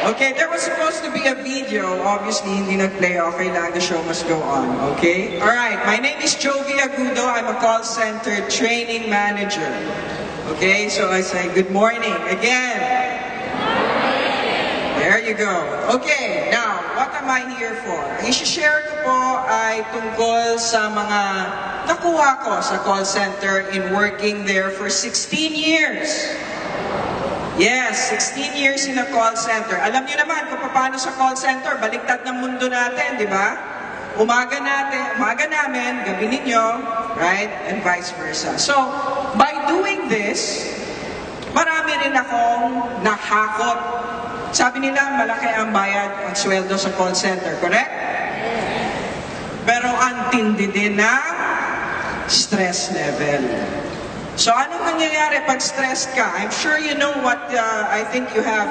Okay, there was supposed to be a video. Obviously, hindi nag-play. Okay lang, the show must go on. Okay? Alright, my name is Jovi Agudo. I'm a call center training manager. Okay, so I say good morning again. There you go. Okay, now, what am I here for? Ang isi-share ko po ay tungkol sa mga nakuha ko sa call center in working there for 16 years. Yes, 16 years in a call center. Alam niyo naman kung paano sa call center, baliktad ng mundo natin, di ba? Umaga namin, gabi ninyo, right? And vice versa. So, by doing this, marami rin akong nahakot. Sabi nila, malaki ang bayad at sweldo sa call center, correct? Pero ang tindi din ng stress level. So, anong nangyayari pag stress ka? I'm sure you know what, I think you have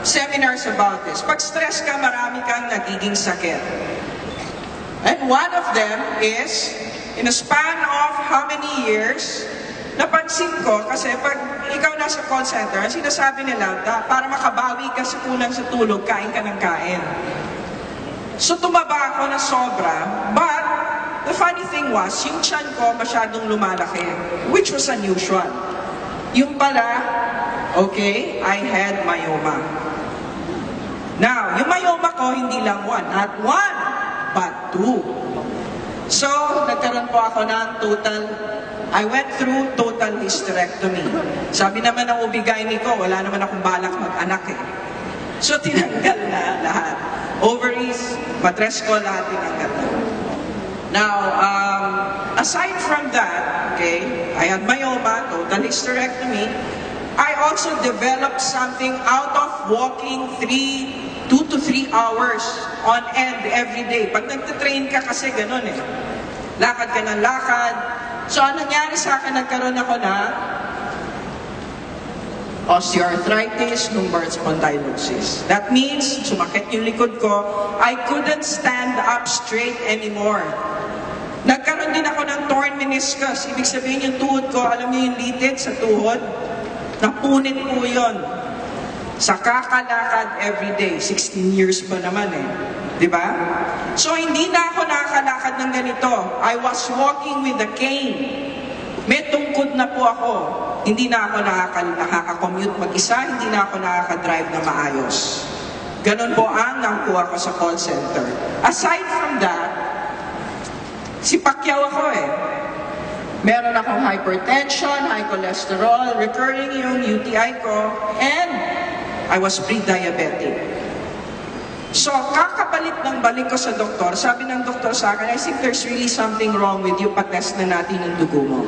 seminars about this. Pag stress ka, marami kang nagiging sakit. And one of them is, in a span of how many years, napansin ko, kasi pag ikaw nasa call center, ang sinasabi nila, para makabawi ka sa kulang sa tulog, kain ka ng kain. So, tumaba ako na sobra, but the funny thing was, yung tiyan ko masyadong lumalaki, which was unusual. Yung pala, okay, I had myoma. Now, yung myoma ko, hindi lang not one, but two. So, nagkaroon po ako ng I went through total hysterectomy. Sabi naman ng OB-GYN ko, wala naman akong balak mag-anak eh. So, tinanggal na lahat. Ovaries, matres ko, lahat tinanggal na. Now, aside from that, okay, I had myoma, total hysterectomy. I also developed something out of walking 2 to 3 hours on end every day. Pag nagtitrain ka kasi ganun eh. Lakad ka ng lakad. So, ang nangyari sa akin, nagkaroon ako na osteoarthritis, lumbar spondylosis. That means, sumakit yung likod ko, I couldn't stand up straight anymore. Nagkaroon din ako ng torn meniscus. Ibig sabihin yung tuhod ko, alam niyo yung litid sa tuhod? Napunit po yun. Sa kakalakad everyday. 16 years pa naman eh. Diba? So, hindi na ako nakakalakad ng ganito. I was walking with a cane. May tungkod na po ako. Hindi na ako nakaka-commute mag-isa, hindi na ako nakaka-drive na maayos. Ganon po ang nakuha ko sa call center. Aside from that, si Pacquiao ako eh. Meron akong hypertension, high cholesterol, recurring yung UTI ko, and I was pre-diabetic. So, kakabalik ng balik ko sa doktor, sabi ng doktor sa akin, I think there's really something wrong with you, patest na natin yung dugo mo.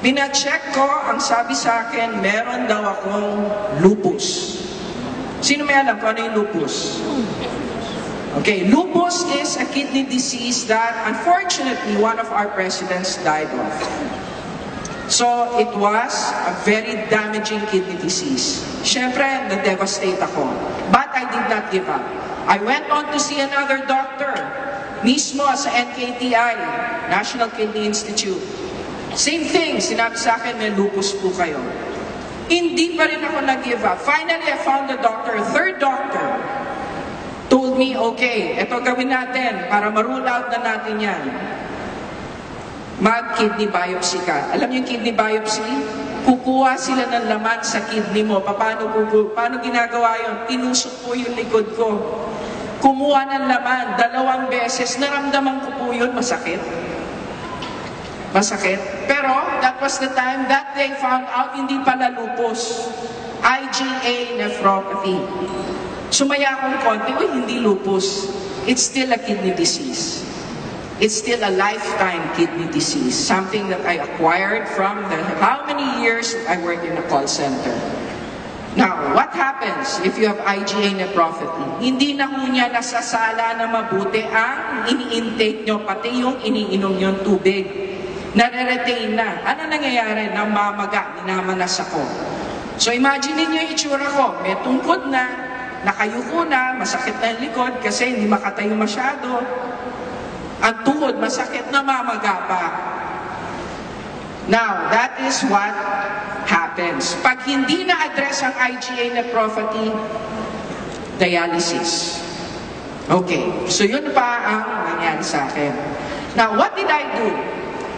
Bina-check ko, ang sabi sa akin, meron daw akong lupus. Sino may alam kung ano yung lupus? Okay, lupus is a kidney disease that, unfortunately, one of our presidents died of. So, it was a very damaging kidney disease. Siyempre, na-devastate ako. But I did not give up. I went on to see another doctor, mismo sa NKTI, National Kidney Institute. Same thing, sinabi sa akin, may lupus po kayo. Hindi pa rin ako nag-give up. Finally, I found a doctor, a third doctor, told me, okay, eto gawin natin para ma-rule out na natin yan. Mag-kidney biopsy ka. Alam niyo yung kidney biopsy? Kukuha sila ng laman sa kidney mo. Paano ginagawa yun? Tinusok po yung likod ko. Kumuha ng laman, 2 beses. Naramdaman ko po yun, masakit. Masakit. Pero, that was the time that they found out hindi pala lupus. IgA nephropathy. Sumaya akong konti, hindi lupus. It's still a kidney disease. It's still a lifetime kidney disease, something that I acquired from how many years I worked in a call center. Now, what happens if you have IgA nephropathy? Hindi na ho niya nasasala na mabuti ang ini-intake nyo, pati yung iniinom yung tubig. Nare-retain na. Ano nangyayari? Namamaga, minamanas ako. So imagine niyo yung itsura ko, may tungkod na, nakayuko na, masakit na yung likod kasi hindi makatayo masyado. Ang tuhod, masakit na mamaga pa. Now, that is what happened. happens. Pag hindi na-address ang IgA nephropathy, dialysis. Okay, so yun pa ang nangyari sa akin. Now, what did I do?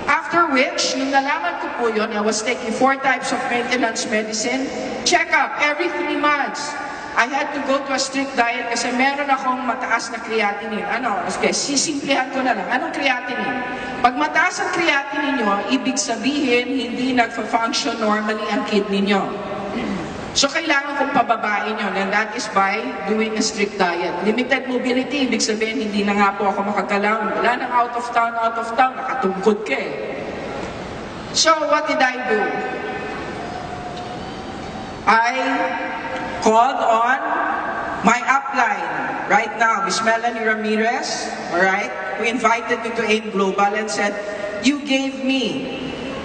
After which, nung nalaman ko po yun, I was taking 4 types of maintenance medicine, check-up every 3 months. I had to go to a strict diet kasi meron akong mataas na creatinine. Okay, sisimplihan ko na lang. Anong creatinine? Pag mataas ang creatinine nyo, ibig sabihin, hindi nagfa-function normally ang kidney nyo. So, kailangan kong pababain yun, and that is by doing a strict diet. Limited mobility, ibig sabihin, hindi na nga po ako makagalaw. Wala nang out of town, nakatungkod ka eh. So, what did I do? I called on my upline right now, Miss Melanie Ramirez, alright, who invited me to AIM Global and said, you gave me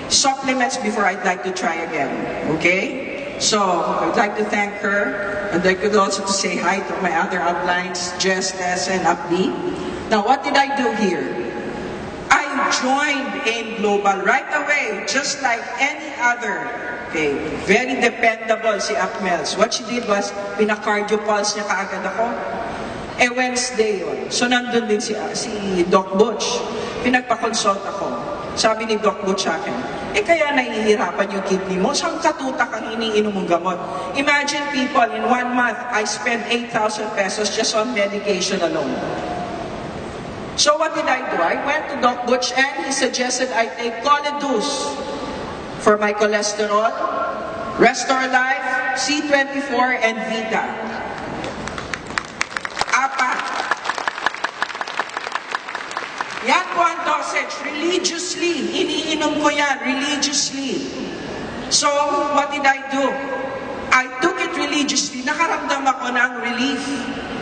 supplements before I'd like to try again, okay? So, I'd like to thank her, and I could also to say hi to my other uplines, Jess, Tess, and Abdi. Now, what did I do here? I joined AIM Global right away, just like any other. Okay, very dependable si Akmels. What she did was, pina-cardio pulse niya kaagad ako. Wednesday yun. So, nandun din si Doc Butch. Pinagpa-consult ako. Sabi ni Doc Butch sa akin, kaya nahihirapan yung kidney mo, saan katutak ang iniinom mong gamot? Imagine people, in 1 month, I spend 8,000 pesos just on medication alone. So what did I do? I went to Doc Butch and he suggested I take Coledus for my cholesterol, Restore Life, C24, and Vita. 4. Yan po ang dosage, religiously. Iniinom ko yan, religiously. So, what did I do? I took it religiously. Nakaramdam ako ng relief.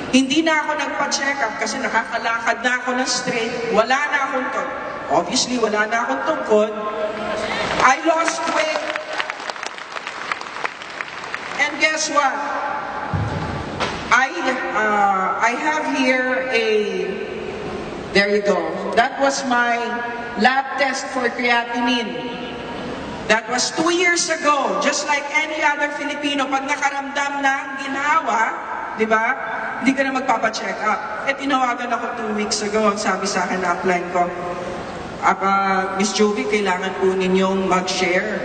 Hindi na ako nagpa-check up kasi nakakalakad na ako ng straight. Wala na akong obviously, wala na akong tungkod. I lost weight. And guess what? I have here there you go. That was my lab test for creatinine. That was 2 years ago. Just like any other Filipino, pag nakaramdam ng ginawa, di ba? Hindi ka na magpapacheck up. Tinawagan ako 2 weeks ago. Ang sabi sa akin na upline ko, Miss Jovi, kailangan po ninyong mag-share.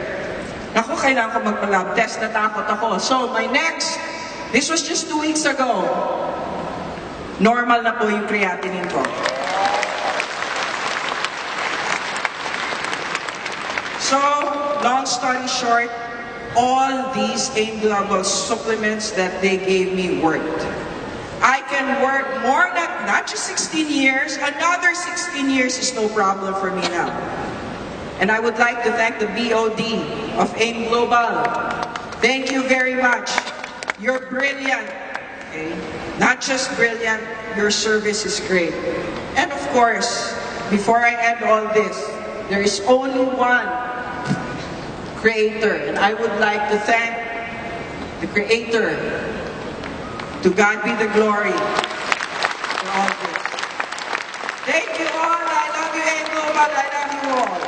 Naku, kailangan ko magpa-lab test. Natakot ako. So, this was just 2 weeks ago. Normal na po yung creatinine ko. So, long story short, all these AIM Global supplements that they gave me worked. I can work more than, not just 16 years, another 16 years is no problem for me now. And I would like to thank the BOD of AIM Global. Thank you very much. You're brilliant. Okay? Not just brilliant, your service is great. And of course, before I end all this, there is only one Creator, and I would like to thank the Creator. To God be the glory for all this. Thank you all. I love you, AIM Global. I love you all.